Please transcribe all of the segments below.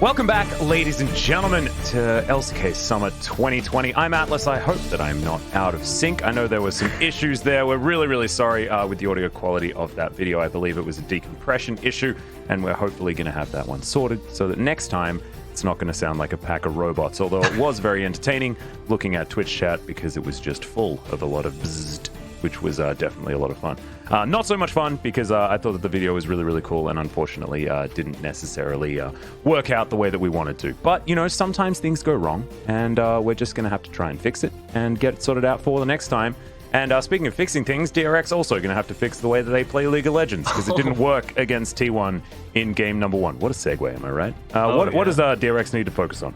Welcome back, ladies and gentlemen, to LCK Summer 2020. I'm Atlas. I hope that I'm not out of sync. I know there were some issues there. We're really sorry with the audio quality of that video. I believe it was a decompression issue, and we're hopefully going to have that one sorted so that next time it's not going to sound like a pack of robots, although it was very entertaining looking at Twitch chat because it was just full of a lot of bzzzt, which was definitely a lot of fun. Not so much fun because I thought that the video was really cool and unfortunately didn't necessarily work out the way that we wanted to. But, you know, sometimes things go wrong and we're just going to have to try and fix it and get it sorted out for the next time. And speaking of fixing things, DRX also going to have to fix the way that they play League of Legends because it didn't work against T1 in game number 1. What a segue, am I right? What does DRX need to focus on?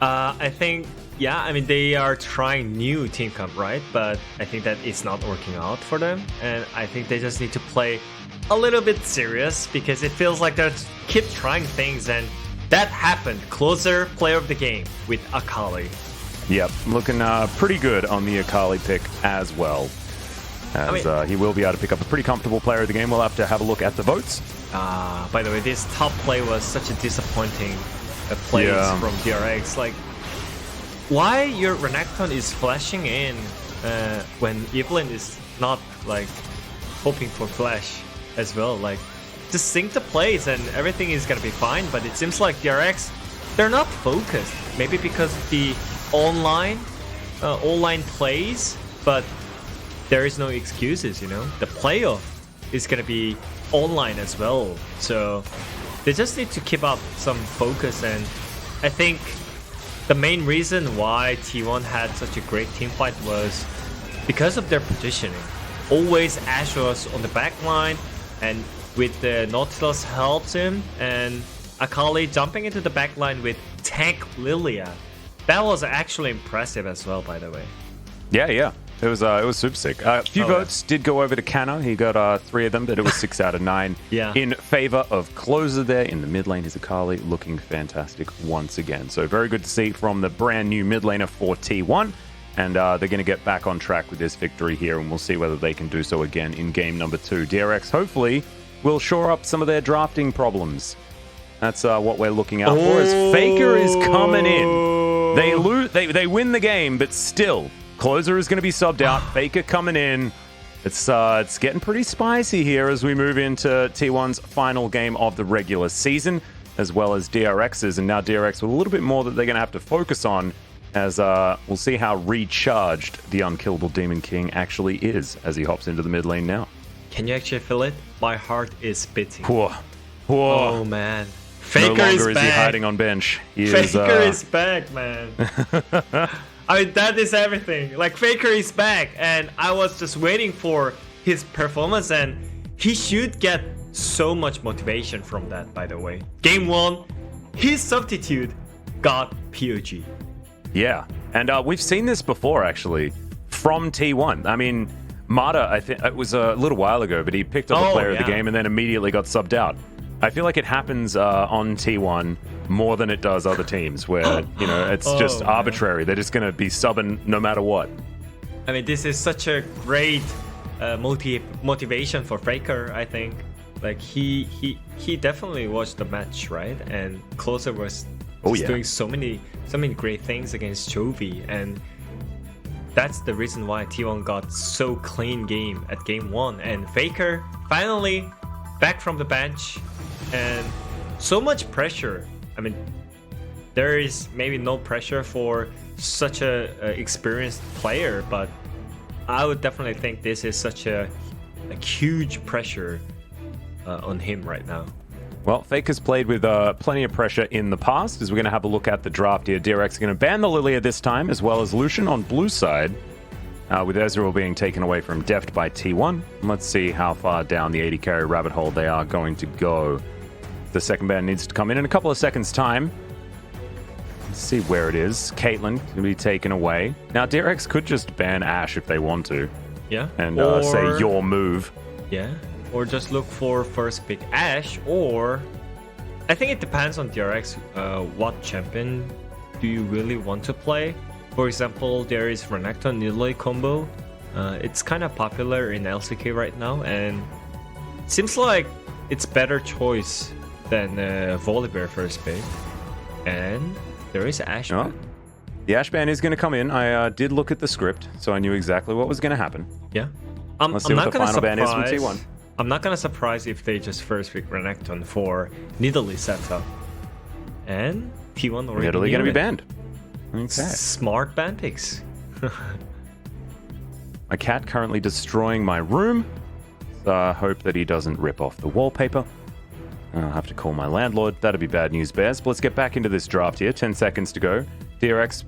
I think, yeah, I mean, they are trying new team comp, right? But I think that it's not working out for them. And I think they just need to play a little bit serious because it feels like they keep trying things. And that happened. Closer player of the game with Akali. Yep, looking pretty good on the Akali pick as well. As he will be able to pick up a pretty comfortable player of the game. We'll have to have a look at the votes. By the way, this top play was such a disappointing plays from DRX. Like, why your Renekton is flashing in when Evelyn is not like hoping for flash as well? Like, just sync the plays and everything is gonna be fine. But it seems like DRX, they're not focused. Maybe because of the online plays, but there is no excuses. You know, the playoff is gonna be online as well. So they just need to keep up some focus, and I think the main reason why T1 had such a great team fight was because of their positioning. Always Ashe was on the back line, and with the Nautilus helps him, and Akali jumping into the back line with tank Lilia. That was actually impressive as well, by the way. Yeah. It was super sick. A few votes did go over to Canna. He got 3 of them, but it was 6 out of 9 in favor of closer there. In the mid lane is Akali, looking fantastic once again. So very good to see from the brand new mid laner for T1. And they're going to get back on track with this victory here, and we'll see whether they can do so again in game number 2. DRX hopefully will shore up some of their drafting problems. That's what we're looking out for as Faker is coming in. They win the game, but still, Closer is going to be subbed out. Faker coming in. It's getting pretty spicy here as we move into T1's final game of the regular season, as well as DRX's. And now DRX with a little bit more that they're going to have to focus on, as we'll see how recharged the unkillable Demon King actually is as he hops into the mid lane now. Can you actually feel it? My heart is beating. Whoa. Oh, man. Faker no longer is he hiding on bench. Faker is back, man. I mean, that is everything. Like, Faker is back, and I was just waiting for his performance, and he should get so much motivation from that, by the way. Game 1, his substitute got POG. Yeah, and we've seen this before, actually, from T1. I mean, Mata, I think it was a little while ago, but he picked up a player of the game and then immediately got subbed out. I feel like it happens on T1 more than it does other teams where, you know, it's just arbitrary. They're just going to be subbing no matter what. I mean, this is such a great motivation for Faker, I think. Like, he definitely watched the match, right? And Closer was doing so many great things against Chovy, and that's the reason why T1 got so clean game at game 1. And Faker finally back from the bench, and so much pressure. I mean, there is maybe no pressure for such a experienced player, but I would definitely think this is such a huge pressure on him right now. Well, Faker's played with plenty of pressure in the past, as we're going to have a look at the draft here. DRX are going to ban the Lilia this time, as well as Lucian on blue side, with Ezreal being taken away from Deft by T1. Let's see how far down the 80 carry rabbit hole they are going to go. The second ban needs to come in a couple of seconds' time. Let's see where it is. Caitlyn can be taken away. Now, DRX could just ban Ashe if they want to. Yeah. And say your move. Yeah. Or just look for first pick Ashe, or I think it depends on DRX what champion do you really want to play. For example, there is Renekton Niloy combo. It's kind of popular in LCK right now, and it seems like it's better choice than Volibear first pick. And there is Ash ban. The Ash ban is going to come in. I did look at the script, so I knew exactly what was going to happen. Yeah. Let's see what the final ban is from T1. I'm not going to surprise if they just first pick Renekton for Nidalee setup. And T1 already Nidalee going to be banned. Okay. Smart ban picks. My cat currently destroying my room. So I hope that he doesn't rip off the wallpaper. I'll have to call my landlord. That'd be bad news, Bears. But let's get back into this draft here. 10 seconds to go. DRX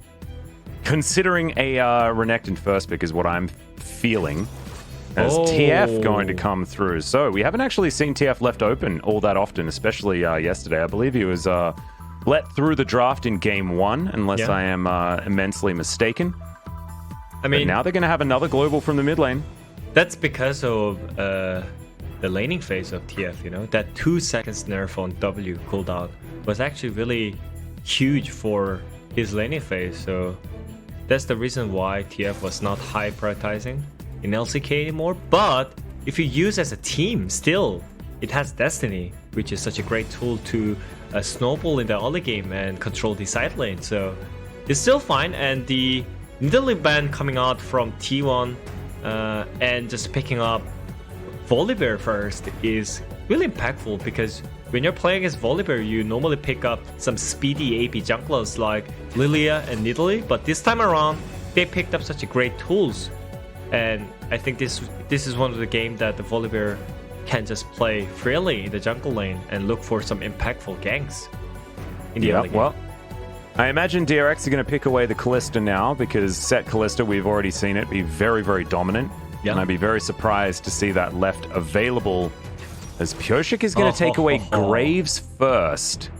considering a Renekton first pick is what I'm feeling. As TF going to come through. So we haven't actually seen TF left open all that often, especially yesterday. I believe he was let through the draft in game 1, unless I am immensely mistaken. I mean, but now they're going to have another global from the mid lane. That's because of the laning phase of TF, you know? That 2 seconds nerf on W cooldown was actually really huge for his laning phase. So that's the reason why TF was not high prioritizing in LCK anymore. But if you use as a team, still, it has Destiny, which is such a great tool to snowball in the early game and control the side lane. So it's still fine. And the Nidalee ban coming out from T1 and just picking up Volibear first is really impactful, because when you're playing as Volibear, you normally pick up some speedy AP junglers like Lilia and Nidalee, but this time around, they picked up such a great tools. And I think this is one of the games that the Volibear can just play freely in the jungle lane and look for some impactful ganks in the early game. Well, I imagine DRX are going to pick away the Kalista now, because set Kalista, we've already seen it be very, very dominant. And I'd be very surprised to see that left available, as Pyoshik is going to take away Graves first.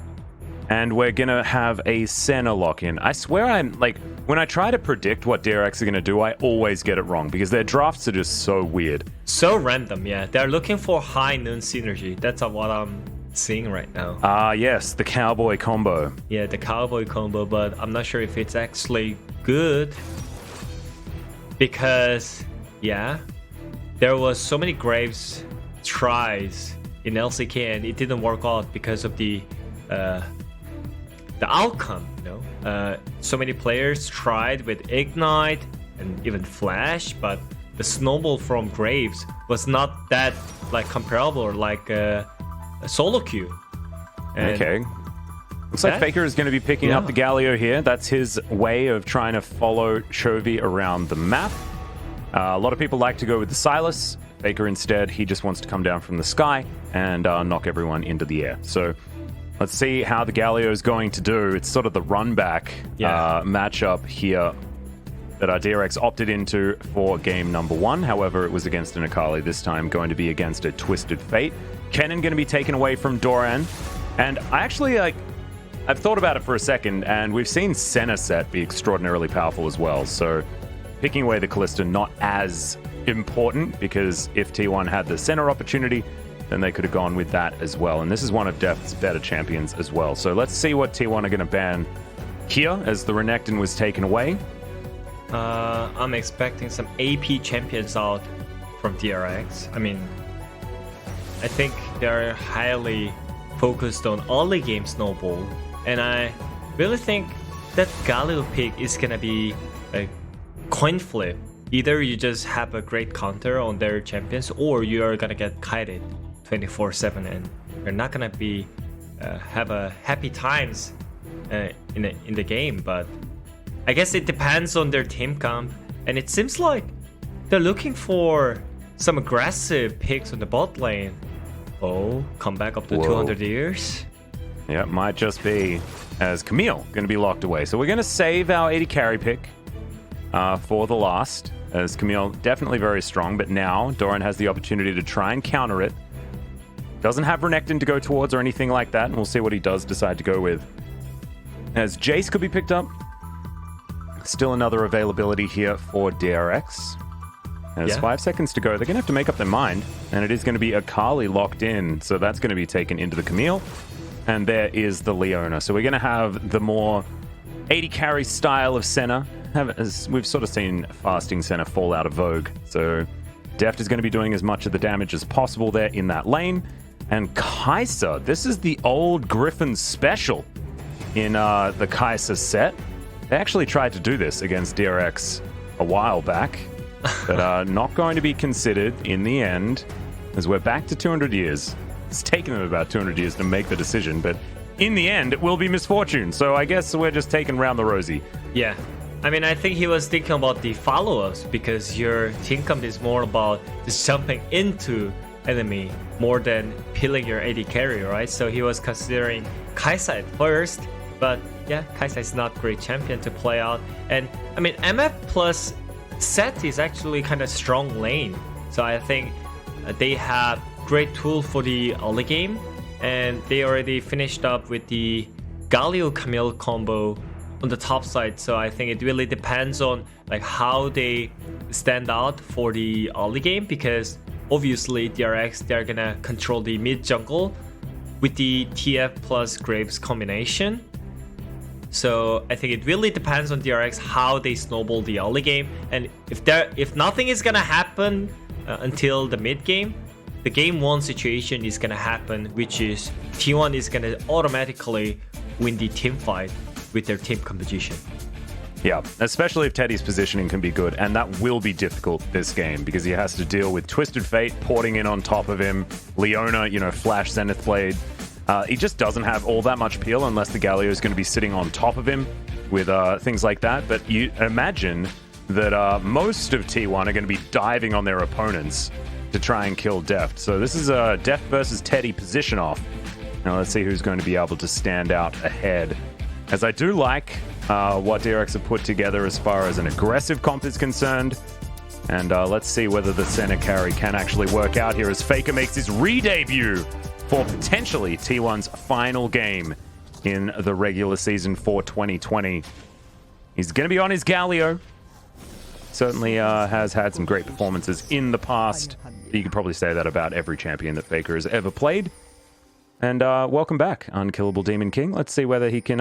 And we're going to have a Senna lock-in. I swear I'm, like, when I try to predict what DRX are going to do, I always get it wrong, because their drafts are just so weird. So random, yeah. They're looking for high noon synergy. That's what I'm seeing right now. Yes, the cowboy combo. Yeah, the cowboy combo, but I'm not sure if it's actually good. Because, yeah, there was so many Graves tries in LCK and it didn't work out because of the outcome, you know. So many players tried with Ignite and even Flash, but the snowball from Graves was not that like comparable or like a solo queue. And okay. Looks like Faker is going to be picking up the Galio here. That's his way of trying to follow Chovy around the map. A lot of people like to go with the Sylas. Faker instead, he just wants to come down from the sky and knock everyone into the air. So let's see how the Galio is going to do. It's sort of the run back matchup here that DRX opted into for game number 1. However, it was against an Akali this time, going to be against a Twisted Fate. Kennen going to be taken away from Doran. And I actually, I've thought about it for a second, and we've seen Senna set be extraordinarily powerful as well. So picking away the Kalista not as important, because if T1 had the Senna opportunity, then they could have gone with that as well. And this is one of Death's better champions as well. So let's see what T1 are going to ban here as the Renekton was taken away. I'm expecting some AP champions out from DRX. I mean, I think they're highly focused on early game snowball. And I really think that Galio pick is going to be a coin flip. Either you just have a great counter on their champions, or you are going to get kited 24/7 and you're not going to be have a happy times in the game. But I guess it depends on their team comp, and it seems like they're looking for some aggressive picks on the bot lane. Oh, come back up to 200 years. Yeah, it might just be, as Camille going to be locked away. So we're going to save our 80 carry pick for the last, as Camille definitely very strong, but now Doran has the opportunity to try and counter it. Doesn't have Renekton to go towards or anything like that, and we'll see what he does decide to go with. As Jace could be picked up. Still another availability here for DRX. There's 5 seconds to go. They're going to have to make up their mind, and it is going to be Akali locked in, so that's going to be taken into the Camille. And there is the Leona. So we're going to have the more 80 carry style of Senna. As we've sort of seen fasting Senna fall out of vogue. So Deft is going to be doing as much of the damage as possible there in that lane. And Kai'Sa, this is the old Griffin special. in the Kai'Sa set. They actually tried to do this against DRX a while back, but not going to be considered in the end, as we're back to 200 years. It's taken them about 200 years to make the decision, but in the end, it will be misfortune. So I guess we're just taking round the rosy. Yeah. I mean, I think he was thinking about the follow-ups because your team comp is more about just jumping into enemy more than peeling your AD carry, right? So he was considering Kai'Sa at first, but yeah, Kai'Sa is not a great champion to play out. And I mean, MF plus Set is actually kind of strong lane. So I think they have great tool for the early game, and they already finished up with the Galio Camille combo on the top side. So I think it really depends on like how they stand out for the early game, because obviously DRX, they're gonna control the mid jungle with the TF plus Graves combination. So I think it really depends on DRX how they snowball the early game, and if nothing is gonna happen until the mid game, the game 1 situation is gonna happen, which is T1 is gonna automatically win the team fight with their team composition. Yeah, especially if Teddy's positioning can be good, and that will be difficult this game because he has to deal with Twisted Fate porting in on top of him, Leona, Flash Zenith Blade. He just doesn't have all that much peel unless the Galio is going to be sitting on top of him with things like that. But you imagine that most of T1 are going to be diving on their opponents to try and kill Deft. So this is a Deft versus Teddy position off. Now let's see who's going to be able to stand out ahead. As I do like what DRX have put together as far as an aggressive comp is concerned. And let's see whether the center carry can actually work out here as Faker makes his re-debut for potentially T1's final game in the regular season for 2020. He's going to be on his Galio. Certainly has had some great performances in the past. You could probably say that about every champion that Faker has ever played. And welcome back, Unkillable Demon King. Let's see whether he can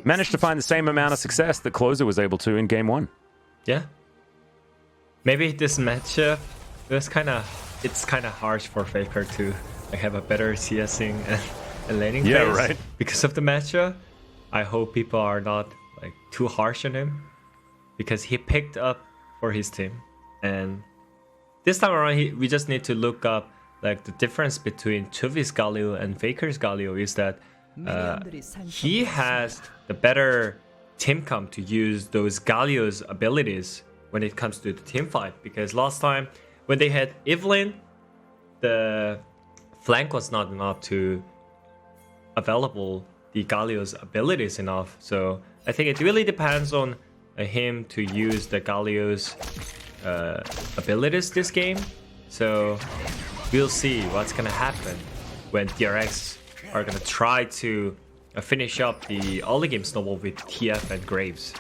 manage to find the same amount of success that Closer was able to in Game 1. Yeah. Maybe this matchup, it's kind of harsh for Faker to have a better CSing and laning phase. Yeah, right. Because of the matchup. I hope people are not too harsh on him, because he picked up for his team. And this time around, we just need to look up the difference between Chuvi's Galio and Faker's Galio is that he has the better team comp to use those Galio's abilities when it comes to the team fight. Because last time when they had Evelyn, the flank was not enough to available the Galio's abilities enough. So I think it really depends on him to use the Galio's abilities this game. So we'll see what's gonna happen when DRX are gonna try to finish up the early game snowball with TF and Graves.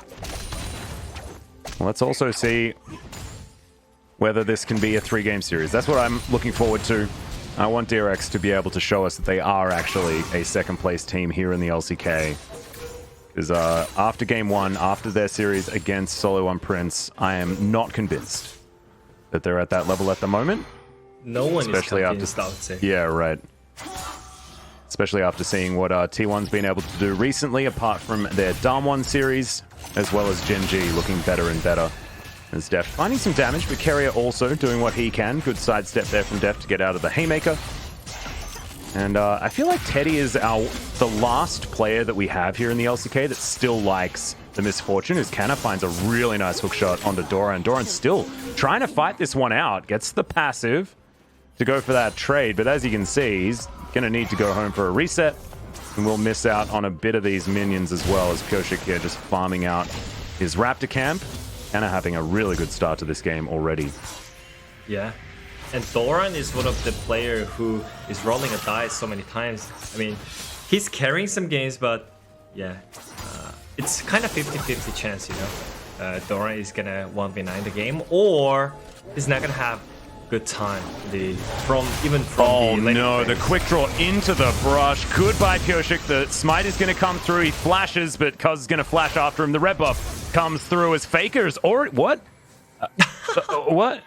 Let's also see whether this can be a 3-game series. That's what I'm looking forward to. I want DRX to be able to show us that they are actually a second-place team here in the LCK. Because after Game 1, after their series against Solo One Prince, I am not convinced that they're at that level at the moment. No one especially is convinced, I would say. Yeah, right. Especially after seeing what T1's been able to do recently, apart from their Damwon series, as well as Gen G looking better and better. As Deft finding some damage, but Carrier also doing what he can. Good sidestep there from Deft to get out of the Haymaker. And I feel like Teddy is the last player that we have here in the LCK that still likes the misfortune, as Canna finds a really nice hook shot onto Doran. Doran's still trying to fight this one out, gets the passive to go for that trade, but as you can see, he's going to need to go home for a reset, and we'll miss out on a bit of these minions as well, as Pyoshik here just farming out his Raptor camp. Canna having a really good start to this game already. Yeah. And Doran is one of the players who is rolling a dice so many times. I mean, he's carrying some games, but yeah, it's kind of 50-50 chance, you know. Doran is gonna 1v9 the game, or he's not gonna have good time. From oh no, the quick draw into the brush. Goodbye, Pyoshik. The smite is gonna come through. He flashes, but Cuz is gonna flash after him. The red buff comes through as Faker's or what? What?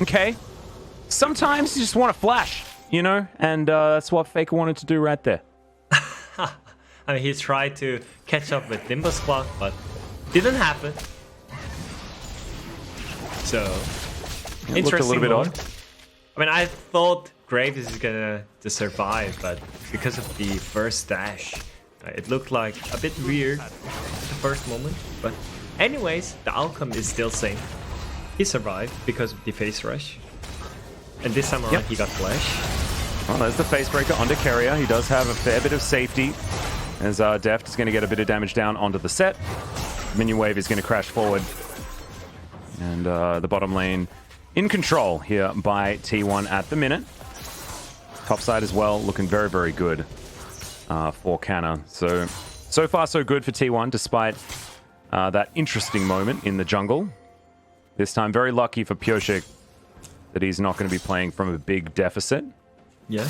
Okay. Sometimes you just want to flash, you know, and that's what Faker wanted to do right there. I mean, he tried to catch up with Nimbus Clock, but didn't happen. So, It interesting. looked a little bit moment. odd. I mean, I thought Graves is gonna just survive, but because of the first dash, it looked like a bit weird at the first moment. But anyways, the outcome is still same. He survived because of the face rush. And this time around, he got flash. Well, there's the face breaker onto Carrier. He does have a fair bit of safety, as Deft is going to get a bit of damage down onto the set. Minion wave is going to crash forward. And the bottom lane in control here by T1 at the minute. Top side as well, looking very, very good for Canna. So far so good for T1, despite that interesting moment in the jungle. This time, very lucky for Pioshik that he's not going to be playing from a big deficit. Yeah.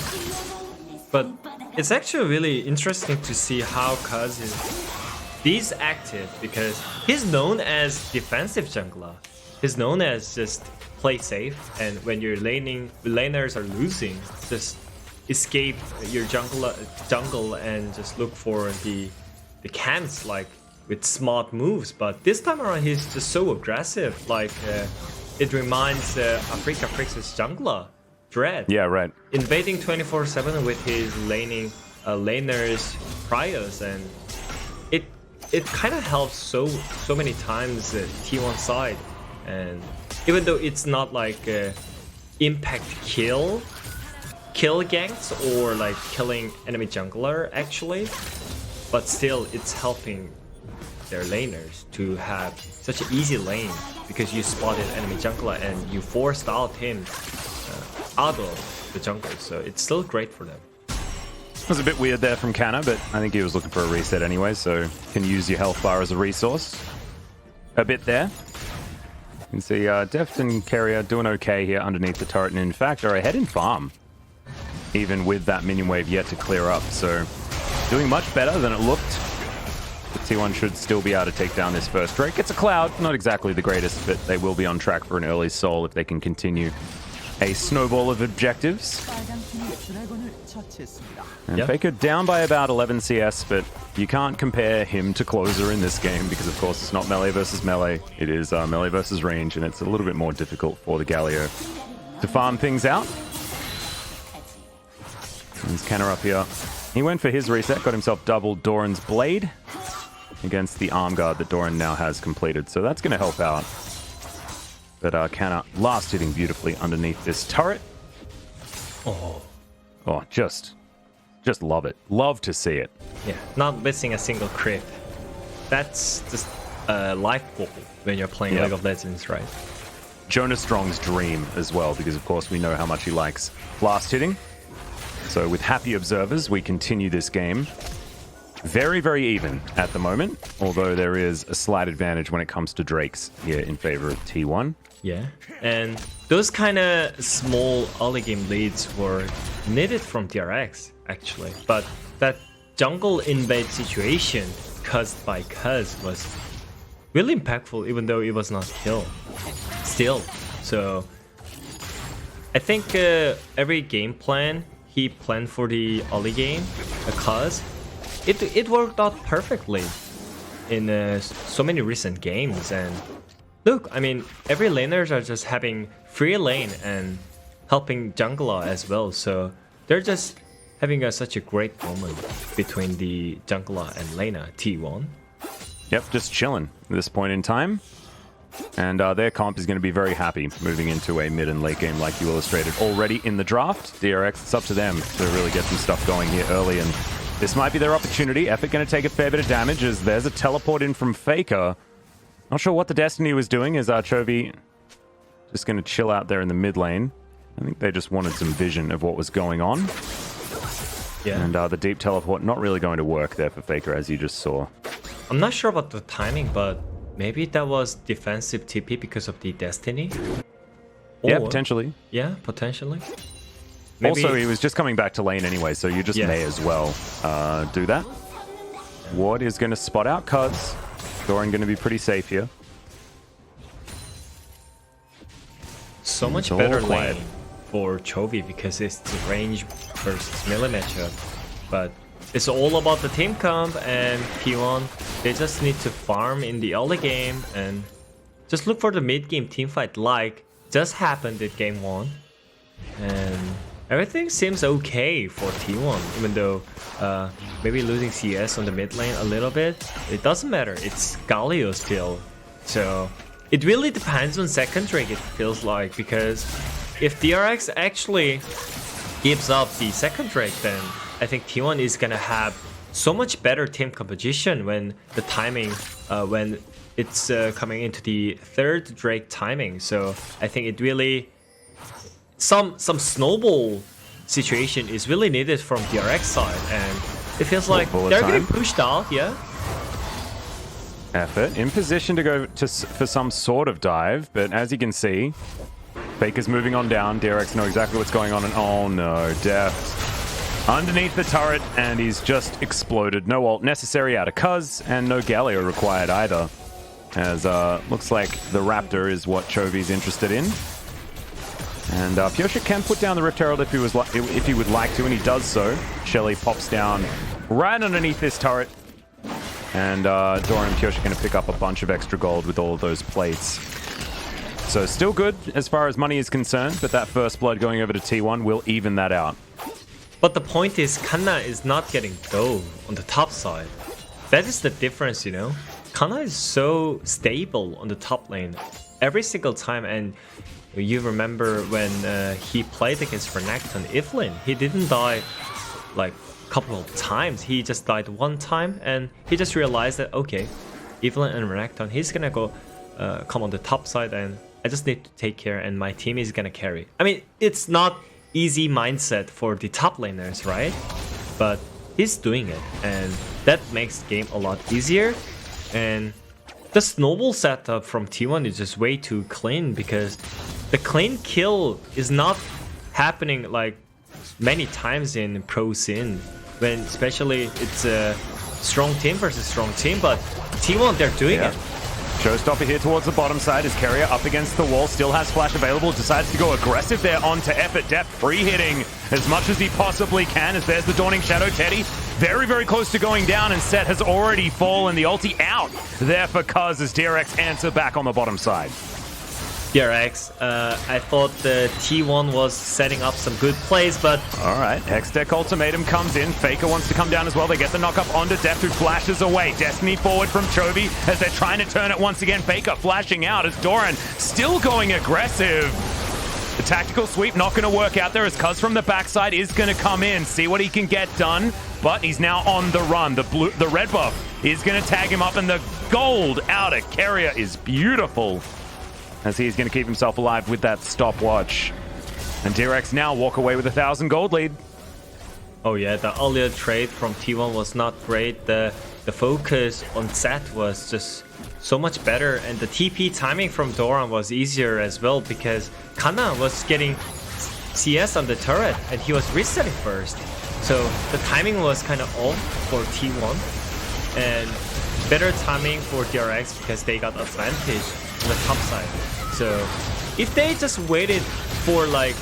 But it's actually really interesting to see how Kaz is active, because he's known as defensive jungler. He's known as just play safe, and when your laners are losing, just escape your jungle and just look for the camps like with smart moves. But this time around, he's just so aggressive. Like it reminds Afrika Frix's jungler, Dread. Yeah, right. Invading 24/7 with his laners priors, and it kind of helps so many times T1 side. And even though it's not like impact kill ganks or like killing enemy jungler actually, but still it's helping their laners to have such an easy lane, because you spotted enemy jungler and you forced out him out of the jungle. So it's still great for them. It was a bit weird there from Canna, but I think he was looking for a reset anyway, so can use your health bar as a resource. A bit there. You can see Deft and Carrier doing okay here underneath the turret, and in fact are ahead in farm, even with that minion wave yet to clear up. So doing much better than it looked. But T1 should still be able to take down this first Drake. It's a Cloud, not exactly the greatest, but they will be on track for an early Soul if they can continue a snowball of objectives. And Faker down by about 11 CS, but you can't compare him to Closer in this game because, of course, it's not melee versus melee. It is melee versus range, and it's a little bit more difficult for the Galio to farm things out. There's Canna up here. He went for his reset, got himself double Doran's Blade against the arm guard that Doran now has completed, so that's going to help out. But Canna last hitting beautifully underneath this turret. Oh, just love it. Love to see it. Yeah, not missing a single crit. That's just a life goal when you're playing League of Legends, right? Jonas Strong's dream as well, because of course we know how much he likes blast hitting. So with happy observers, we continue this game. Very, very even at the moment, although there is a slight advantage when it comes to Drakes here in favor of T1. Yeah, and those kind of small early game leads were needed from DRX, actually. But that jungle invade situation caused by Kuz was really impactful, even though it was not kill. Still, so I think every game plan he planned for the early game, Kuz, it worked out perfectly in so many recent games. And look, I mean, every laners are just having free lane and helping jungler as well. So they're just having such a great moment between the jungler and laner, T1. Yep, just chilling at this point in time. And their comp is going to be very happy moving into a mid and late game like you illustrated already in the draft. DRX, it's up to them to really get some stuff going here early, and this might be their opportunity. Epic going to take a fair bit of damage as there's a teleport in from Faker. Not sure what the Destiny was doing, as Chovy just going to chill out there in the mid lane. I think they just wanted some vision of what was going on. Yeah. And the deep teleport not really going to work there for Faker, as you just saw. I'm not sure about the timing, but maybe that was defensive TP because of the Destiny? Yeah, potentially. Yeah, potentially. Maybe. Also, he was just coming back to lane anyway, so you just may as well do that. Ward is going to spot out Kuz. Doran going to be pretty safe here. So much better lane for Chovy because it's the range versus melee matchup. But it's all about the team comp, and T1, they just need to farm in the early game and just look for the mid-game teamfight like just happened in game 1. And everything seems okay for T1, even though maybe losing CS on the mid lane a little bit. It doesn't matter, it's Galio still. So it really depends on second Drake, it feels like, because if DRX actually gives up the second Drake, then I think T1 is gonna have so much better team composition when the timing, when it's coming into the third Drake timing. So I think it really, some snowball situation is really needed from DRX side, and it feels like they're getting pushed out. Yeah. Effort in position to go for some sort of dive, but as you can see, Faker's moving on down. DRX know exactly what's going on, and oh no, Deft underneath the turret, and he's just exploded. No ult necessary out of Cuz, and no Galio required either. As looks like the Raptor is what Chovy's interested in. And Pyosik can put down the Rift Herald if he would like to, and he does so. Shelly pops down right underneath this turret. And Doran and Pyosik are going to pick up a bunch of extra gold with all of those plates. So still good as far as money is concerned, but that first blood going over to T1 will even that out. But the point is, Kanna is not getting dove on the top side. That is the difference, you know? Kanna is so stable on the top lane every single time, and you remember when he played against Renekton, Evelyn, he didn't die like a couple of times, he just died one time, and he just realized that, okay, Evelyn and Renekton, he's gonna go come on the top side, and I just need to take care, and my team is gonna carry. I mean, it's not easy mindset for the top laners, right? But he's doing it, and that makes the game a lot easier. And the snowball setup from T1 is just way too clean, because the clean kill is not happening like many times in pro scene, when especially it's a strong team versus strong team, but T1, they're doing it. Showstopper here towards the bottom side as Carrier up against the wall, still has flash available, decides to go aggressive there onto Effort. Deft free hitting as much as he possibly can, as there's the Dawning Shadow. Teddy very, very close to going down, and Set has already fallen. The ulti out there for Cuz as DRX answer back on the bottom side. DRX, I thought the T1 was setting up some good plays, but... Alright, Hextech Ultimatum comes in. Faker wants to come down as well. They get the knock up onto Deft, who flashes away. Destiny forward from Chovy as they're trying to turn it once again. Faker flashing out as Doran still going aggressive. The tactical sweep not going to work out there as Cuz from the backside is going to come in, see what he can get done, but he's now on the run. The red buff is going to tag him up, and the gold out of Carrier is beautiful, as he's going to keep himself alive with that stopwatch. And DRX now walk away with 1,000 gold lead. Oh yeah, the earlier trade from T1 was not great. The focus on Zed was just so much better, and the TP timing from Doran was easier as well, because Kanna was getting CS on the turret and he was resetting first. So the timing was kind of off for T1, and better timing for DRX because they got advantage on the top side. So if they just waited for like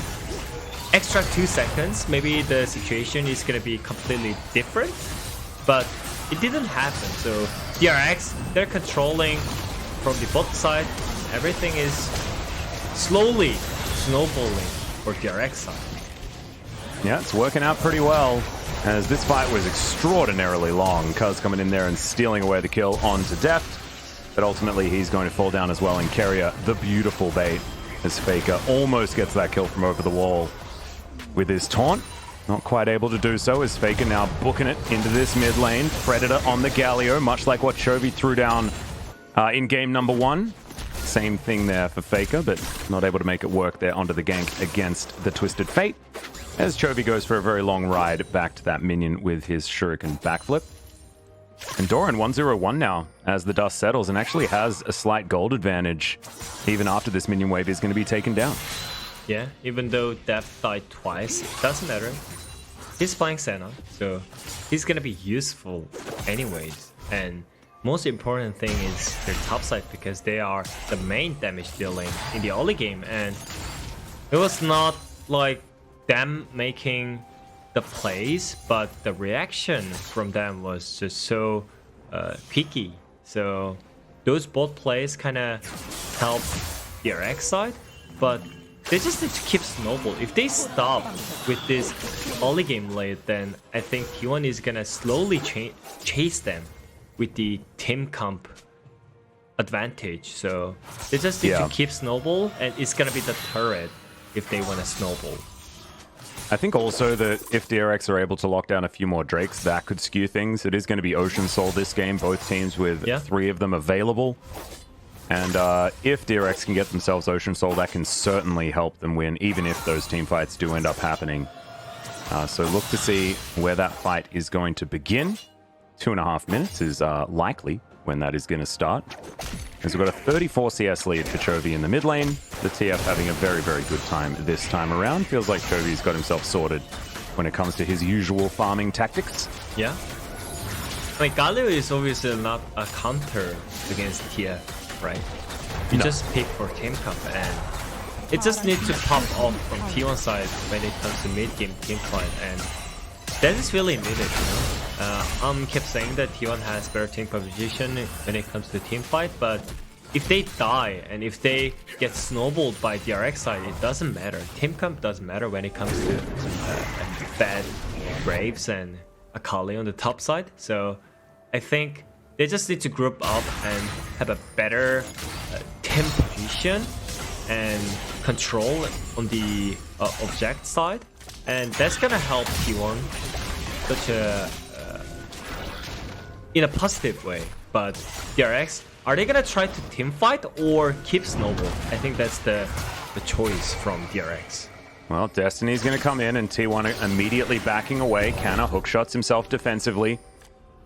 extra 2 seconds, maybe the situation is gonna be completely different, but it didn't happen. So DRX, they're controlling from the bot side. Everything is slowly snowballing for DRX side. Yeah, it's working out pretty well, as this fight was extraordinarily long. Cuz coming in there and stealing away the kill onto Deft, but ultimately he's going to fall down as well, and Carrier the beautiful bait as Faker almost gets that kill from over the wall with his taunt. Not quite able to do so, as Faker now booking it into this mid lane. Predator on the Galio, much like what Chovy threw down in game number 1. Same thing there for Faker, but not able to make it work there onto the gank against the Twisted Fate, as Chovy goes for a very long ride back to that minion with his Shuriken backflip. And Doran 1-0-1 now as the dust settles, and actually has a slight gold advantage even after this minion wave is going to be taken down. Yeah, even though Deft died twice, it doesn't matter. He's playing Senna, so he's gonna be useful anyways. And most important thing is their top side, because they are the main damage dealing in the early game, and it was not like them making the plays, but the reaction from them was just so picky. So those both plays kind of help DRX side, but they just need to keep snowball. If they stop with this early game late, then I think T1 is gonna slowly chase them with the team comp advantage. So they just need to keep snowball, and it's gonna be the turret if they want to snowball. I think also that if DRX are able to lock down a few more Drakes, that could skew things. It is going to be Ocean Soul this game, both teams with 3 of them available. And if DRX can get themselves Ocean Soul, that can certainly help them win, even if those team fights do end up happening. So look to see where that fight is going to begin. 2.5 minutes is likely when that is going to start. As we've got a 34 CS lead for Chovy in the mid lane. The TF having a very, very good time this time around. Feels like Chovy's got himself sorted when it comes to his usual farming tactics. Yeah. I mean, Galio is obviously not a counter against TF, right? You just pick for team comp, and it just needs to pop off from T1 side when it comes to mid-game team fight, and that is really needed, you know? Kept saying that T1 has better team composition when it comes to team fight, but if they die and if they get snowballed by DRX side, it doesn't matter. Team comp doesn't matter when it comes to bad Braves and Akali on the top side. So I think they just need to group up and have a better team position and control on the object side, and that's gonna help T1 such a in a positive way. But DRX, are they gonna try to team fight or keep snowball? I think that's the choice from DRX. Well, Destiny's gonna come in, and T1 immediately backing away. Canna hookshots himself defensively,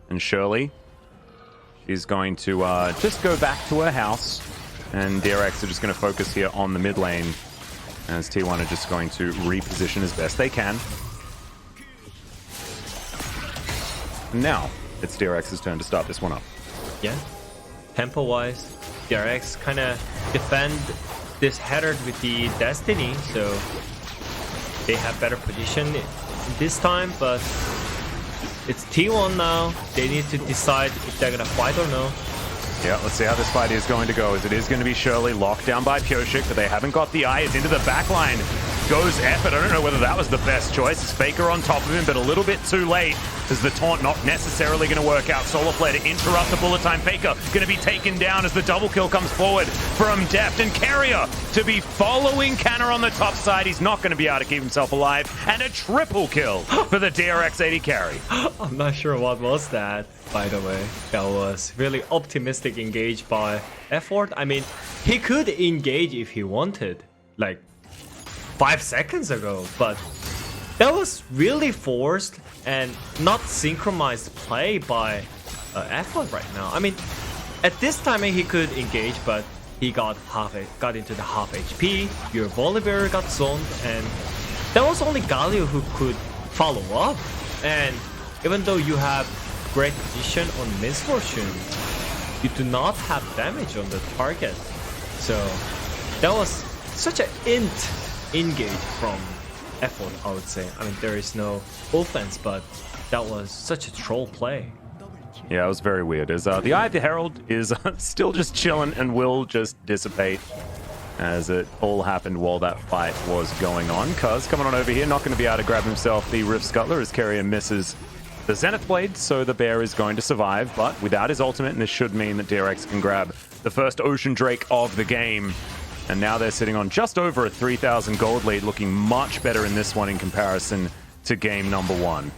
and Shirley, she's going to just go back to her house, and DRX are just going to focus here on the mid lane, as T1 are just going to reposition as best they can. Now it's DRX's turn to start this one up. Yeah, tempo wise, DRX kind of defend this header with the Destiny, so they have better position this time, but it's T1 now. They need to decide if they're gonna fight or no. Yeah, let's see how this fight is going to go, as it is going to be Shirley locked down by Pyoshik, but they haven't got the eye. It's into the back line. Goes effort. I don't know whether that was the best choice. It's Faker on top of him, but a little bit too late, as the taunt not necessarily going to work out. Solar Flare to interrupt the bullet time. Faker going to be taken down as the double kill comes forward from Deft, and Carrier to be following Canna on the top side. He's not going to be able to keep himself alive, and a triple kill for the DRX 80 carry. I'm not sure what was that, by the way. That was really optimistic engage by Effort. I mean, he could engage if he wanted, like 5 seconds ago, but that was really forced and not synchronized play by Effort right now. I mean, at this timing he could engage, but he got into the half HP. Your Volibear got zoned, and that was only Galio who could follow up. And even though you have great position on Misfortune, you do not have damage on the target. So that was such an engage from Effort, I would say. I mean, there is no offense, but that was such a troll play. Yeah, it was very weird. As the Eye of the Herald is still just chilling and will just dissipate, as it all happened while that fight was going on. Cuz coming on over here, not going to be able to grab himself the Rift Scuttler, as Carrier misses the Zenith Blade, so the Bear is going to survive, but without his ultimate, and this should mean that DRX can grab the first Ocean Drake of the game. And now they're sitting on just over a 3,000 gold lead, looking much better in this one in comparison to game number 1.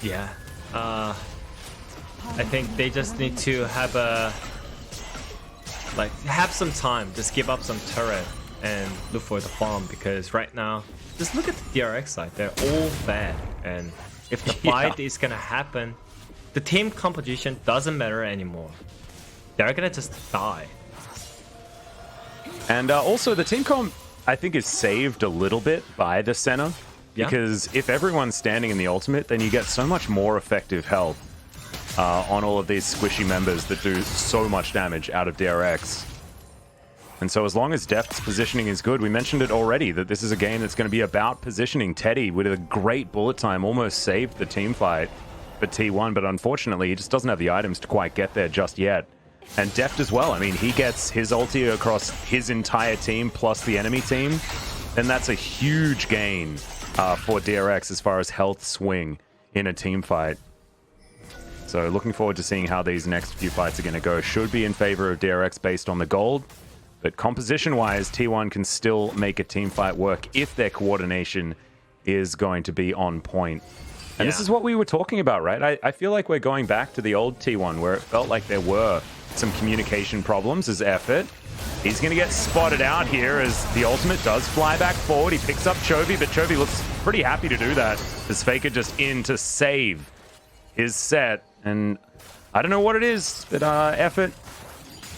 Yeah. I think they just need to have have some time, just give up some turret and look for the farm, because right now, just look at the DRX side, they're all bad, and if the fight is gonna happen, the team composition doesn't matter anymore. They're gonna just die. And also the team comp, I think, is saved a little bit by the Senna. Because if everyone's standing in the ultimate, then you get so much more effective health on all of these squishy members that do so much damage out of DRX. And so as long as Deft's positioning is good, we mentioned it already, that this is a game that's going to be about positioning. Teddy, with a great bullet time, almost saved the team fight for T1, but unfortunately, he just doesn't have the items to quite get there just yet. And Deft as well. I mean, he gets his ulti across his entire team plus the enemy team, and that's a huge gain for DRX as far as health swing in a team fight. So looking forward to seeing how these next few fights are going to go. Should be in favor of DRX based on the gold. But composition-wise, T1 can still make a team fight work if their coordination is going to be on point. And this is what we were talking about, right? I feel like we're going back to the old T1 where it felt like there were some communication problems as effort. He's going to get spotted out here as the ultimate does fly back forward. He picks up Chovy, but Chovy looks pretty happy to do that as Faker just in to save his set. And I don't know what it is, but effort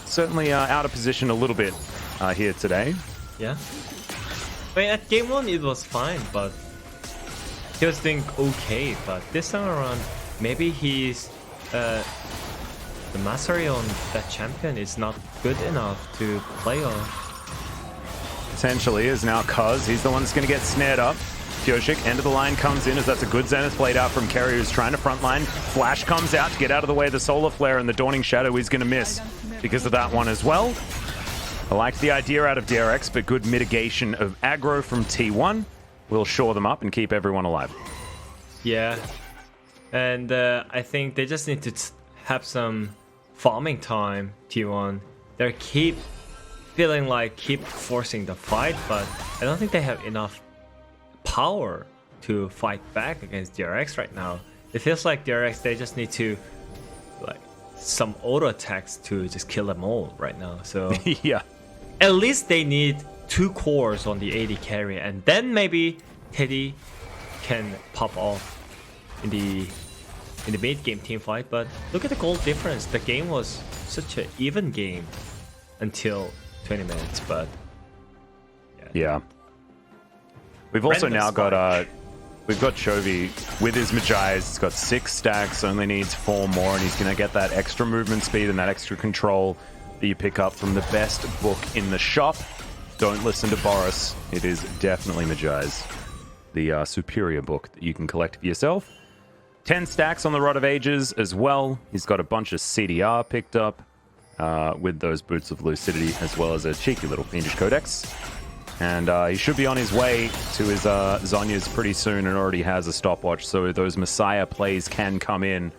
certainly out of position a little bit here today. Yeah. I mean, at game 1 it was fine, but he was doing okay. But this time around, maybe he's the mastery on that champion is not good enough to play on. Potentially is now Cuz. He's the one that's going to get snared up. Pyoshik, end of the line, comes in as that's a good Zenith played out from Kerry, who's trying to frontline. Flash comes out to get out of the way of the Solar Flare, and the Dawning Shadow is going to miss because of that one as well. I liked the idea out of DRX, but good mitigation of aggro from T1 will shore them up and keep everyone alive. Yeah, and I think they just need to have some farming time, T1. They keep feeling like keep forcing the fight, but I don't think they have enough power to fight back against DRX right now. It feels like DRX, they just need to like some auto attacks to just kill them all right now. So yeah, at least they need 2 cores on the AD carry, and then maybe Teddy can pop off in the mid game team fight. But look at the goal difference. The game was such an even game until 20 minutes, but yeah. We've also now got we've got Chovy with his Magi's. He's got 6 stacks, only needs 4 more, and he's going to get that extra movement speed and that extra control that you pick up from the best book in the shop. Don't listen to Boris. It is definitely Magi's, the superior book that you can collect for yourself. 10 stacks on the Rod of Ages as well. He's got a bunch of CDR picked up with those Boots of Lucidity, as well as a cheeky little Fiendish Codex. And he should be on his way to his Zhonya's pretty soon and already has a stopwatch, so those Messiah plays can come in.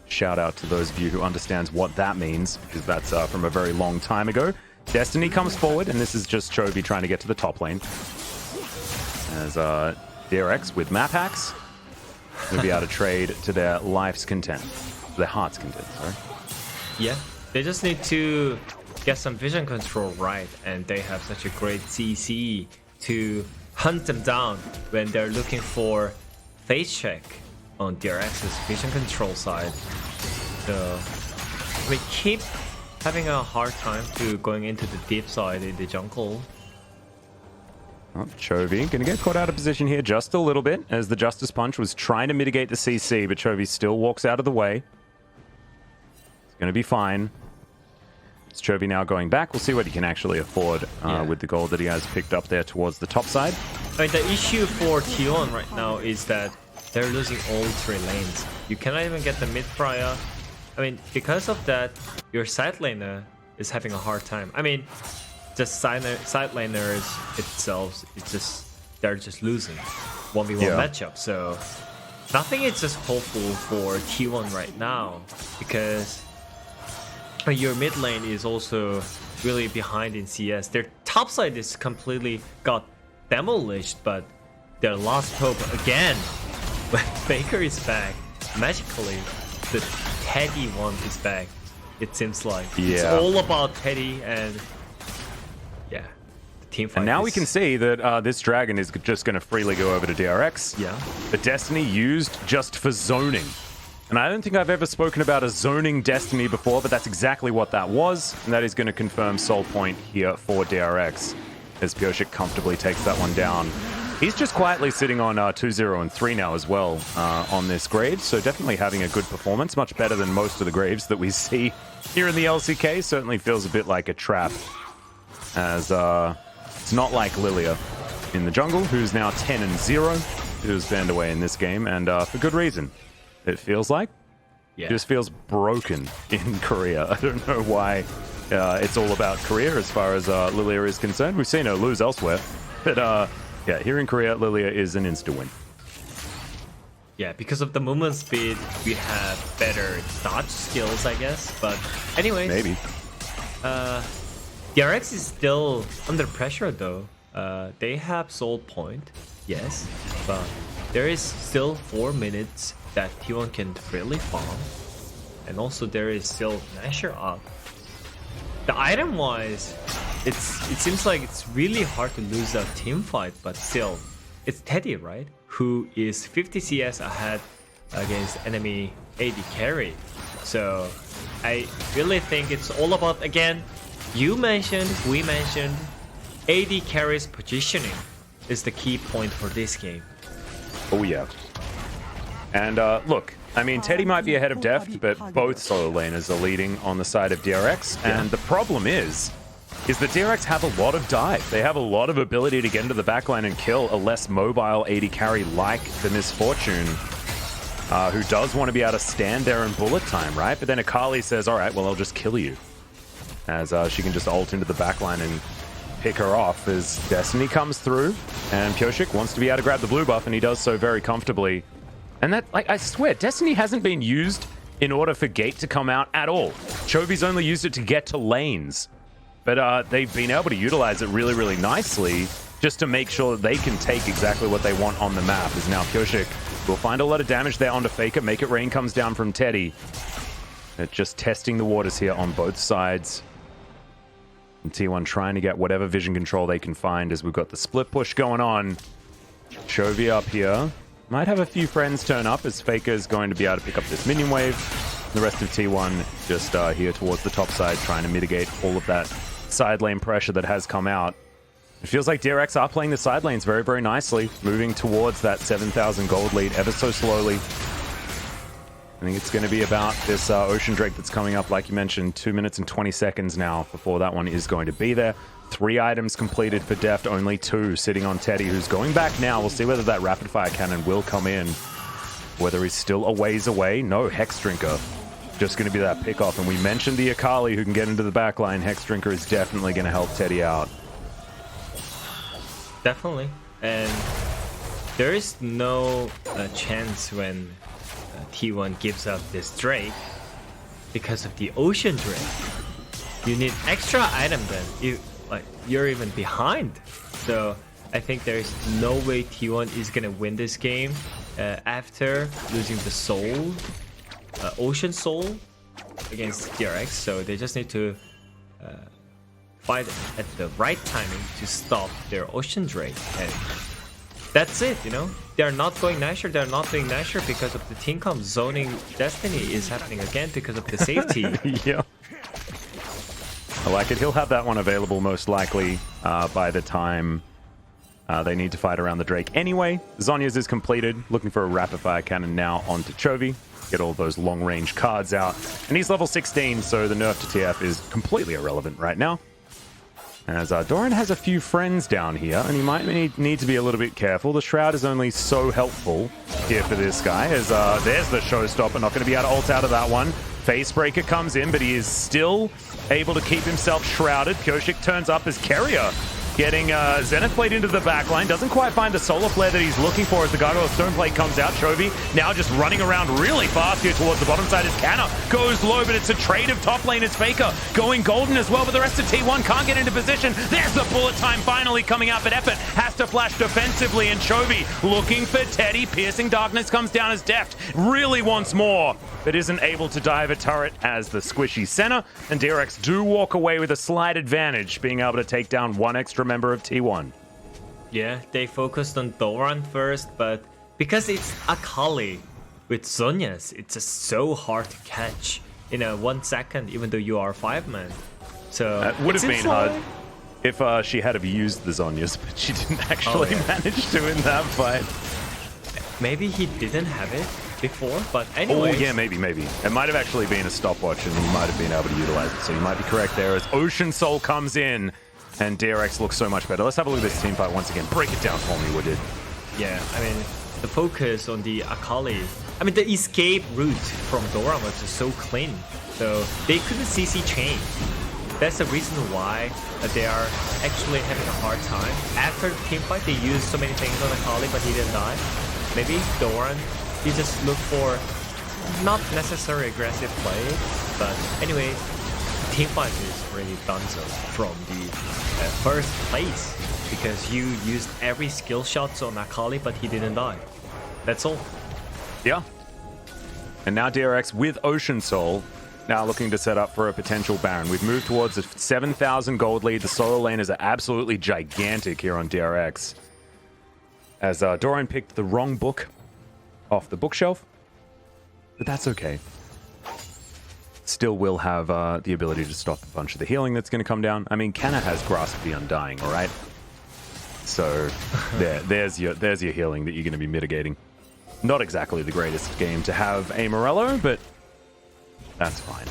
Shout out to those of you who understands what that means, because that's from a very long time ago. Destiny comes forward, and this is just Chovy trying to get to the top lane. As DRX with map hacks will be able to trade to their life's content. Their heart's content, sorry. Yeah, they just need to get some vision control right, and they have such a great CC to hunt them down when they're looking for face check on DRX's vision control side. So we keep having a hard time to going into the deep side in the jungle. Oh, Chovy gonna get caught out of position here just a little bit as the Justice Punch was trying to mitigate the CC, but Chovy still walks out of the way. It's gonna be fine. It's Chovy now going back. We'll see what he can actually afford with the gold that he has picked up there towards the top side. I mean, the issue for T1 right now is that they're losing all 3 lanes. You cannot even get the mid prior. I mean, because of that, your side laner is having a hard time. I mean, just side laners itself, it's just they're just losing 1v1 matchup. So nothing is just hopeful for T1 right now, because your mid lane is also really behind in CS. Their top side is completely got demolished, but their last hope again, when Faker is back, magically, the Teddy one is back. It seems like it's all about Teddy, and the team fight. And now we can see that this dragon is just going to freely go over to DRX. Yeah. The Destiny used just for zoning. And I don't think I've ever spoken about a zoning Destiny before, but that's exactly what that was. And that is going to confirm soul point here for DRX, as Pyoshik comfortably takes that one down. He's just quietly sitting on 2-0 and 3 now as well on this Graves, so definitely having a good performance, much better than most of the Graves that we see here in the LCK. Certainly feels a bit like a trap as it's not like Lilia in the jungle, who's now 10-0, who's banned away in this game, and for good reason. It feels like. Yeah. It just feels broken in Korea. I don't know why it's all about Korea as far as Lilia is concerned. We've seen her lose elsewhere, but yeah, here in Korea, Lilia is an insta-win. Yeah, because of the movement speed, we have better dodge skills, I guess. But anyways, maybe. DRX is still under pressure though. They have soul point, yes, but there is still 4 minutes that T1 can freely farm, and also there is still Nasher up. The item wise, it seems like it's really hard to lose a team fight, but still, it's Teddy, right? Who is 50 CS ahead against enemy AD carry. So I really think it's all about, again, we mentioned, AD carry's positioning is the key point for this game. Oh yeah. And look, I mean, Teddy might be ahead of Deft, but both solo laners are leading on the side of DRX. And the problem is that DRX have a lot of dive. They have a lot of ability to get into the backline and kill a less mobile AD carry like the Misfortune, who does want to be able to stand there in bullet time, right? But then Akali says, all right, well, I'll just kill you. As she can just ult into the backline and pick her off as Destiny comes through. And Pyosik wants to be able to grab the blue buff, and he does so very comfortably. And that, like, I swear, Destiny hasn't been used in order for Gate to come out at all. Chovy's only used it to get to lanes. But they've been able to utilize it really, really nicely just to make sure that they can take exactly what they want on the map. As now Pyosik will find a lot of damage there onto Faker. Make It Rain comes down from Teddy. Just testing the waters here on both sides. And T1 trying to get whatever vision control they can find as we've got the split push going on. Chovy up here. Might have a few friends turn up as Faker's going to be able to pick up this minion wave. The rest of T1 just here towards the top side, trying to mitigate all of that side lane pressure that has come out. It feels like DRX are playing the side lanes very, very nicely, moving towards that 7,000 gold lead ever so slowly. I think it's going to be about this Ocean Drake that's coming up, like you mentioned, 2 minutes and 20 seconds now before that one is going to be there. 3 items completed for Deft, only 2 sitting on Teddy, who's going back now. We'll see whether that rapid fire cannon will come in, whether he's still a ways away. No, Hex Drinker. Just going to be that pick-off. And we mentioned the Akali who can get into the backline. Hex Drinker is definitely going to help Teddy out. Definitely. And there is no chance when T1 gives up this Drake because of the Ocean Drake. You need extra item then. You're even behind. So I think there's no way T1 is gonna win this game after losing the soul, Ocean Soul against DRX. So they just need to fight at the right timing to stop their Ocean Drake. And that's it, you know? They're not going Nasher, they're not doing Nasher because of the team comp. Zoning Destiny is happening again because of the safety. Yeah. I like it. He'll have that one available most likely by the time they need to fight around the Drake anyway. Zhonya's is completed. Looking for a rapid fire cannon now onto Chovy. Get all those long range cards out. And he's level 16, so the nerf to TF is completely irrelevant right now. As Doran has a few friends down here, and he might need to be a little bit careful. The Shroud is only so helpful here for this guy, as there's the showstopper. Not going to be able to ult out of that one. Facebreaker comes in, but he is still able to keep himself shrouded. Pyosik turns up as Carrier, getting Zenith Blade into the backline. Doesn't quite find the solar flare that he's looking for as the Gargoyle Stoneplate comes out. Chovy now just running around really fast here towards the bottom side as Canna goes low, but it's a trade of top lane as Faker going golden as well, but the rest of T1 can't get into position. There's the bullet time finally coming out, but Effort has to flash defensively, and Chovy looking for Teddy. Piercing Darkness comes down as Deft really wants more, but isn't able to dive a turret as the squishy center, and DRX do walk away with a slight advantage, being able to take down one extra member of T1. Yeah, they focused on Doran first, but because it's Akali with Zhonya's, it's just so hard to catch in a 1 second, even though you are 5-man. So it would have been hard if she had have used the Zhonya's, but she didn't actually manage to in that fight. Maybe he didn't have it before, but anyway. Oh yeah, maybe. It might have actually been a stopwatch and he might have been able to utilize it, so you might be correct there as Ocean Soul comes in. And DRX looks so much better. Let's have a look at this team fight once again. Break it down for me, Wooded. Yeah, I mean, the focus on the Akali. I mean, the escape route from Doran was just so clean. So they couldn't CC chain. That's the reason why they are actually having a hard time. After the team fight, they used so many things on Akali, but he didn't die. Maybe Doran, he just looked for not necessarily aggressive play, but anyway, team fight is really done so from the first place because you used every skill shots on Akali, but he didn't die. That's all. Yeah. And now DRX with Ocean Soul now looking to set up for a potential Baron. We've moved towards a 7,000 gold lead. The solo laners are absolutely gigantic here on DRX. As Doran picked the wrong book off the bookshelf, but that's okay. Still will have the ability to stop a bunch of the healing that's going to come down. I mean, Canna has Grasp of the Undying, all right? So there's your healing that you're going to be mitigating. Not exactly the greatest game to have a Morello, but that's fine.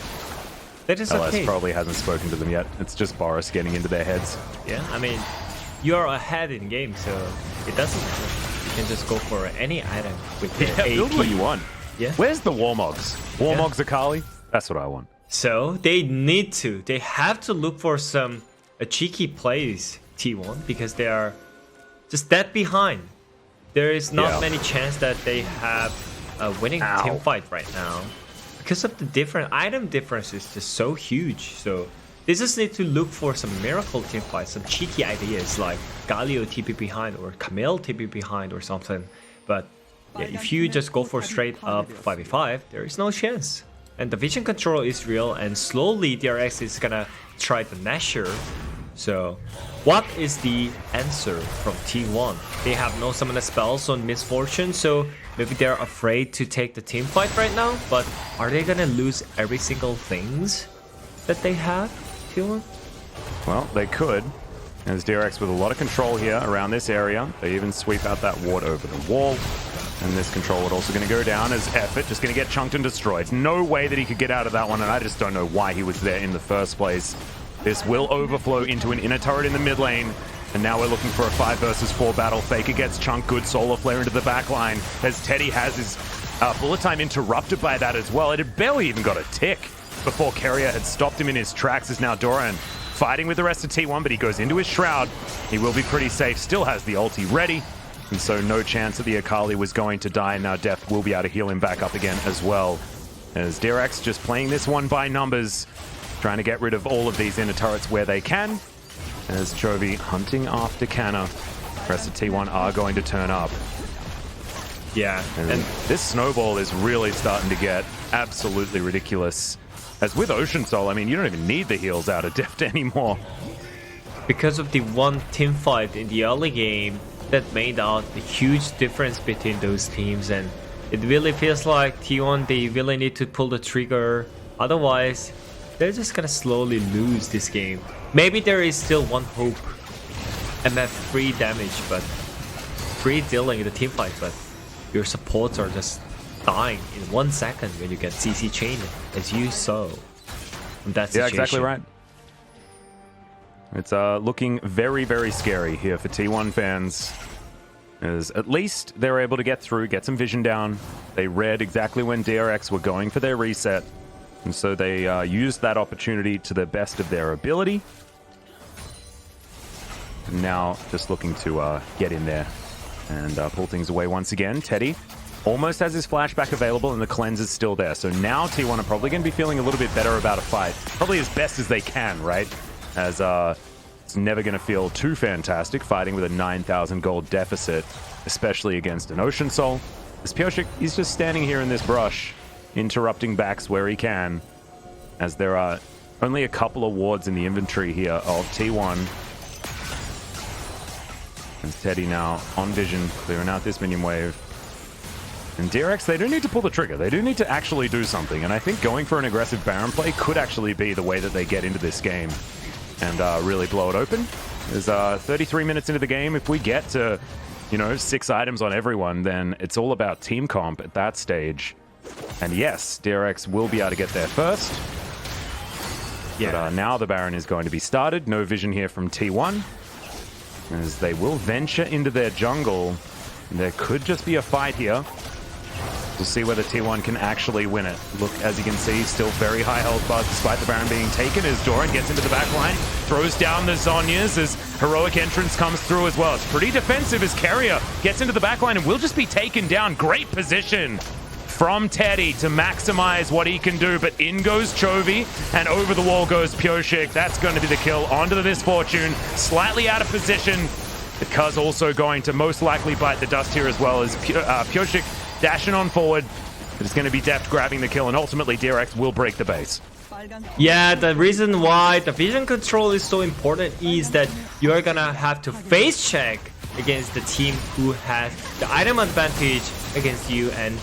That is LS okay. probably hasn't spoken to them yet. It's just Boris getting into their heads. Yeah, I mean, you're ahead in game, so it doesn't matter. You can just go for any item with the AP. Build what you want. Yeah. Where's the Warmogs? Warmogs Akali? That's what I want. So they have to look for some cheeky plays, T1, because they are just that behind. There is not many chance that they have a winning team fight right now because of the different item difference is just so huge. So they just need to look for some miracle team fights, some cheeky ideas like Galio TP behind or Camille TP behind or something. But yeah, if you just go for straight up 5v5, there is no chance. And the vision control is real, and slowly DRX is gonna try the Nasher. So, what is the answer from T1? They have no summon spells on Misfortune, so maybe they're afraid to take the team fight right now. But are they gonna lose every single things that they have, T1? Well, they could. As DRX with a lot of control here around this area. They even sweep out that ward over the wall. And this control would also going to go down as Effort, just going to get chunked and destroyed. No way that he could get out of that one, and I just don't know why he was there in the first place. This will overflow into an inner turret in the mid lane, and now we're looking for a 5 versus 4 battle. Faker gets chunked, good solar flare into the back line, as Teddy has his bullet time interrupted by that as well. It had barely even got a tick before Carrier had stopped him in his tracks. As now Doran fighting with the rest of T1, but he goes into his Shroud. He will be pretty safe, still has the ulti ready. And so no chance that the Akali was going to die. Now Death will be able to heal him back up again as well. As DRX just playing this one by numbers, trying to get rid of all of these inner turrets where they can. As Chovy hunting after Canna. The rest of T1 are going to turn up. Yeah. And this snowball is really starting to get absolutely ridiculous. As with Ocean Soul, I mean, you don't even need the heals out of Deft anymore. Because of the one team fight in the early game, that made out a huge difference between those teams, and it really feels like T1, they really need to pull the trigger, otherwise they're just gonna slowly lose this game. Maybe there is still one hope, MF free damage, but free dealing in the team fight, but your supports are just dying in 1 second when you get CC chain, as you saw from that situation. Yeah, exactly right. It's looking very, very scary here for T1 fans. As at least they're able to get through, get some vision down. They read exactly when DRX were going for their reset. And so they used that opportunity to the best of their ability. And now just looking to get in there and pull things away once again. Teddy almost has his flashback available and the cleanse is still there. So now T1 are probably going to be feeling a little bit better about a fight. Probably as best as they can, right? As it's never going to feel too fantastic fighting with a 9,000 gold deficit, especially against an Ocean Soul. As Pioshik, he's just standing here in this brush, interrupting backs where he can, as there are only a couple of wards in the inventory here of T1. And Teddy now on vision, clearing out this minion wave. And DRX, they do need to pull the trigger. They do need to actually do something. And I think going for an aggressive Baron play could actually be the way that they get into this game and really blow it open. There's 33 minutes into the game. If we get to, 6 items on everyone, then it's all about team comp at that stage. And yes, DRX will be able to get there first. But now the Baron is going to be started. No vision here from T1. As they will venture into their jungle. There could just be a fight here. We'll see whether T1 can actually win it. Look, as you can see, still very high health bars despite the Baron being taken as Doran gets into the back line, throws down the Zhonyas as heroic entrance comes through as well. It's pretty defensive as Carrier gets into the back line and will just be taken down. Great position from Teddy to maximize what he can do, but in goes Chovy and over the wall goes Pioshik. That's going to be the kill onto the Misfortune. Slightly out of position. The Cuz also going to most likely bite the dust here as well as Pioshik dashing on forward, but it's going to be Deft grabbing the kill, and ultimately DRX will break the base. Yeah, the reason why the vision control is so important is that you're gonna have to face check against the team who has the item advantage against you, and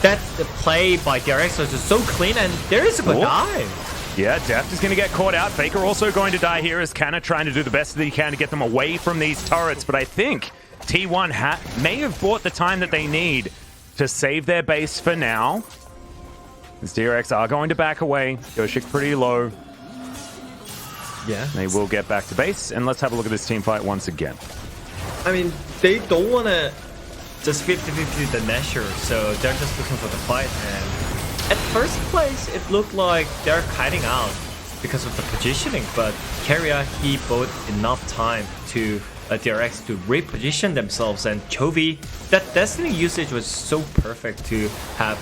that's the play by DRX, so it's so clean, and there is a good dive. Yeah, Deft is going to get caught out. Faker also going to die here as Canna trying to do the best that he can to get them away from these turrets, but I think T1 may have bought the time that they need to save their base for now. As DRX are going to back away. Pioshik pretty low. Yeah. They will get back to base, and let's have a look at this team fight once again. I mean, they don't want to just 50-50 the Nasher, so they're just looking for the fight, and at first place, it looked like they're kiting out because of the positioning, but Carrier, he bought enough time to DRX to reposition themselves, and Chovy, that Destiny usage was so perfect to have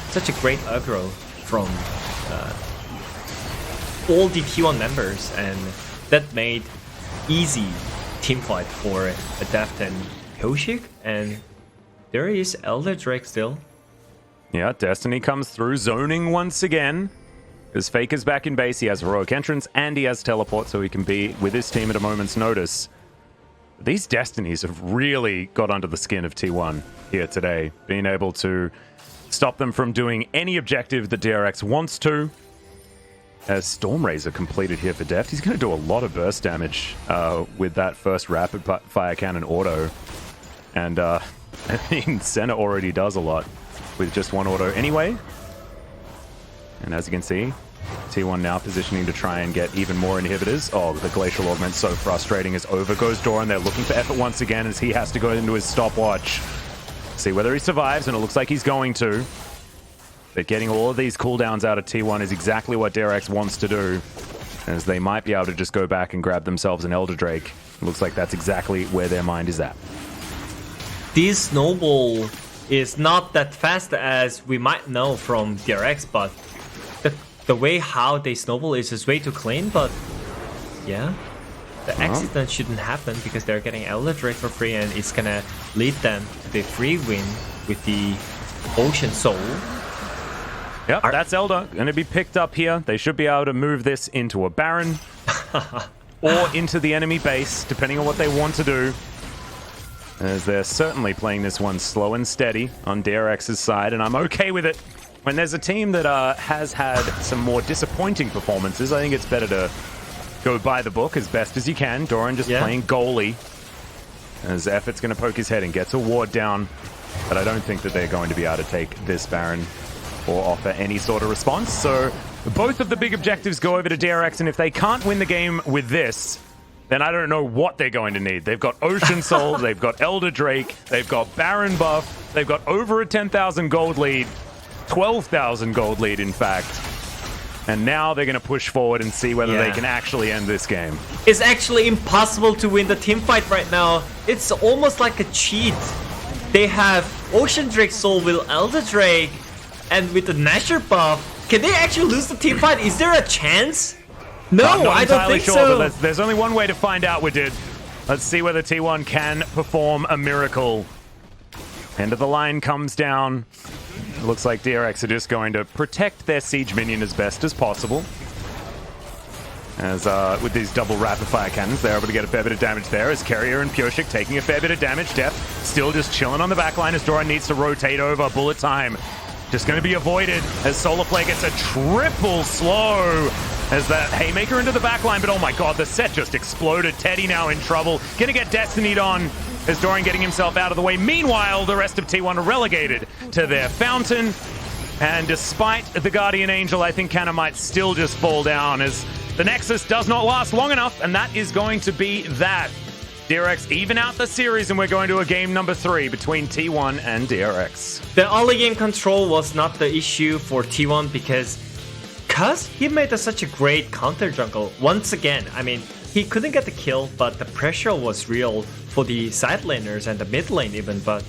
such a great aggro from all the T1 members, and that made easy team fight for Deft and Pioshik, and there is Elder Drake still. Yeah, Destiny comes through, zoning once again. As Faker's back in base, he has heroic entrance and he has teleport, so he can be with his team at a moment's notice. These Destinies have really got under the skin of T1 here today, being able to stop them from doing any objective that DRX wants to. As Stormrazor completed here for Deft, he's going to do a lot of burst damage with that first rapid fire cannon auto. And I mean, Senna already does a lot with just one auto anyway. And as you can see, T1 now positioning to try and get even more inhibitors. Oh, the Glacial Augment's so frustrating as over goes Doran. They're looking for effort once again as he has to go into his stopwatch. See whether he survives, and it looks like he's going to. But getting all of these cooldowns out of T1 is exactly what DRX wants to do, as they might be able to just go back and grab themselves an Elder Drake. It looks like that's exactly where their mind is at. This snowball is not that fast as we might know from DRX, but the way how they snowball is just way too clean, but yeah. The accident shouldn't happen because they're getting Elder Drake for free, and it's gonna lead them to the free win with the Ocean Soul. Yep, that's Elder. Gonna be picked up here. They should be able to move this into a Baron or into the enemy base, depending on what they want to do. As they're certainly playing this one slow and steady on DRX's side, and I'm okay with it. When there's a team that has had some more disappointing performances, I think it's better to go by the book as best as you can. Doran just playing goalie. As Effort's going to poke his head and gets a ward down. But I don't think that they're going to be able to take this Baron or offer any sort of response. So both of the big objectives go over to DRX, and if they can't win the game with this, then I don't know what they're going to need. They've got Ocean Soul, they've got Elder Drake, they've got Baron buff, they've got over a 10,000 gold lead, 12,000 gold lead in fact. And now they're going to push forward and see whether they can actually end this game. It's actually impossible to win the team fight right now. It's almost like a cheat. They have Ocean Drake Soul with Elder Drake, and with the Nasher buff, can they actually lose the team fight? Is there a chance? No, I don't think so. But there's only one way to find out, we did. Let's see whether T1 can perform a miracle. End of the line comes down. It looks like DRX are just going to protect their siege minion as best as possible. As with these double rapid fire cannons, they're able to get a fair bit of damage there as Carrier and Pioshik taking a fair bit of damage. Deft still just chilling on the backline as Doran needs to rotate over. Bullet time just going to be avoided as Solarflare gets a triple slow as that Haymaker into the backline. But oh my god, the set just exploded. Teddy now in trouble. Gonna get Destinied on as Doran getting himself out of the way. Meanwhile, the rest of T1 are relegated to their fountain. And despite the Guardian Angel, I think Canna might still just fall down as the Nexus does not last long enough, and that is going to be that. DRX even out the series, and we're going to a game number 3 between T1 and DRX. The early game control was not the issue for T1 because he made such a great counter jungle. Once again, I mean, he couldn't get the kill, but the pressure was real for the side laners and the mid lane even, but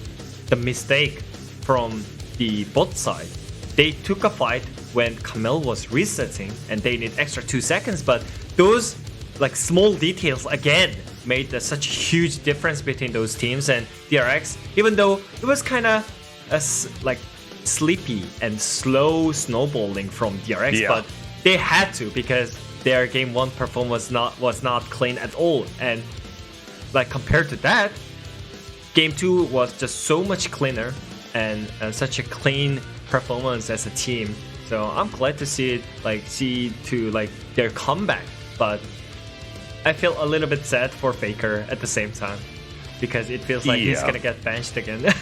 the mistake from the bot side, they took a fight when Camille was resetting and they need extra 2 seconds, but those like small details again made such a huge difference between those teams. And DRX, even though it was kind of like sleepy and slow snowballing from DRX, but they had to because their game 1 performance was not clean at all. And like compared to that, game 2 was just so much cleaner and such a clean performance as a team. So I'm glad to see their comeback, but I feel a little bit sad for Faker at the same time because it feels like he's gonna get benched again.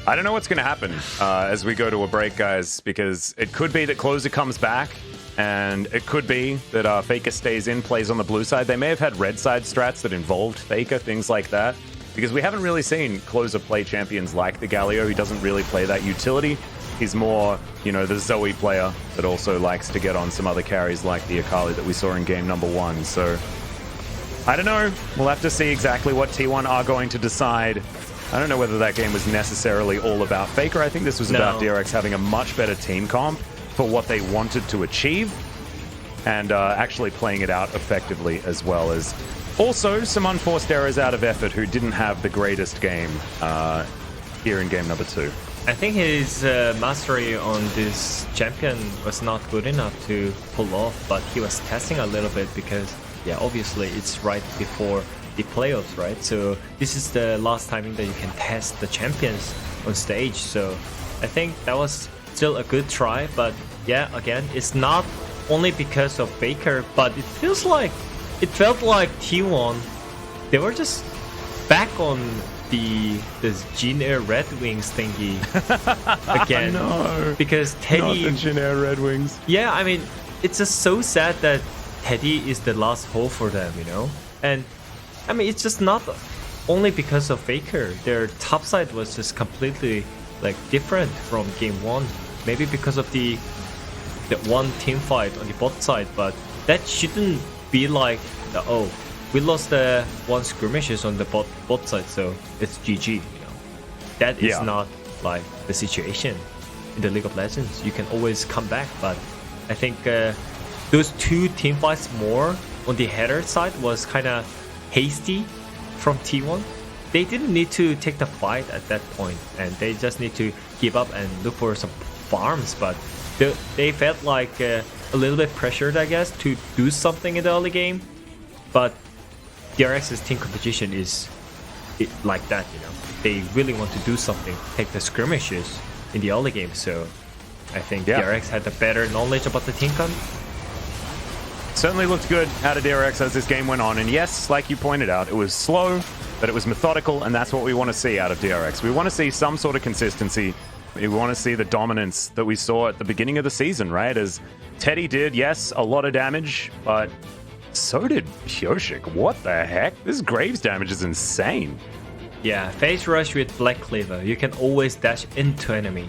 I don't know what's gonna happen as we go to a break, guys, because it could be that Closer comes back, and it could be that Faker stays in, plays on the blue side. They may have had red side strats that involved Faker, things like that, because we haven't really seen Closer play champions like the Galio. He doesn't really play that utility. He's more, you know, the Zoe player that also likes to get on some other carries like the Akali that we saw in game number 1. So, I don't know. We'll have to see exactly what T1 are going to decide. I don't know whether that game was necessarily all about Faker. I think this was about DRX having a much better team comp for what they wanted to achieve and actually playing it out effectively, as well as also some unforced errors out of Effort, who didn't have the greatest game here in game number 2. I think his mastery on this champion was not good enough to pull off, but he was testing a little bit because, yeah, obviously it's right before the playoffs, right? So this is the last timing that you can test the champions on stage. So I think that was still a good try, but yeah, again, it's not only because of Faker, but it felt like T1, they were just back on this Jin Air Red Wings thingy again. No, because Teddy, not the Jin Air Red Wings. Yeah, I mean, it's just so sad that Teddy is the last hope for them, you know. And I mean, it's just not only because of Faker. Their top side was just completely like different from game 1. Maybe because of the one team fight on the bot side, but that shouldn't be like we lost the 1 skirmishes on the bot side, so it's GG, you know. That is not like the situation in the League of Legends. You can always come back, but I think those 2 team fights more on the header side was kind of hasty from T1. They didn't need to take the fight at that point, and they just need to give up and look for some farms, but they felt like a little bit pressured, I guess, to do something in the early game. But DRX's team composition is like that, you know. They really want to do something, take the skirmishes in the early game. So I think DRX had the better knowledge about the team comp. Certainly looked good out of DRX as this game went on. And yes, like you pointed out, it was slow, but it was methodical, and that's what we want to see out of DRX. We want to see some sort of consistency. We want to see the dominance that we saw at the beginning of the season, right? As Teddy did, yes, a lot of damage, but so did Pyoshik. What the heck? This Graves damage is insane. Yeah, phase rush with Black Cleaver. You can always dash into enemy.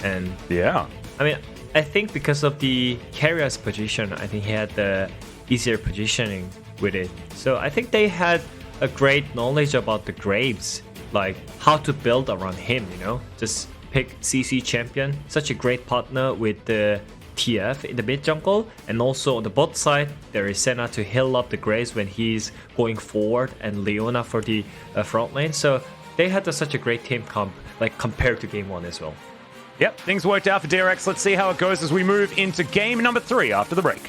And yeah, I mean, I think because of the carrier's position, I think he had the easier positioning with it. So I think they had a great knowledge about the Graves, like how to build around him, you know? Just pick CC champion, such a great partner with the TF in the mid jungle, and also on the bot side there is Senna to heal up the Graves when he's going forward, and Leona for the front lane. So they had such a great team comp, like compared to game 1 as well. Yep, things worked out for DRX. Let's see how it goes as we move into game number 3 after the break.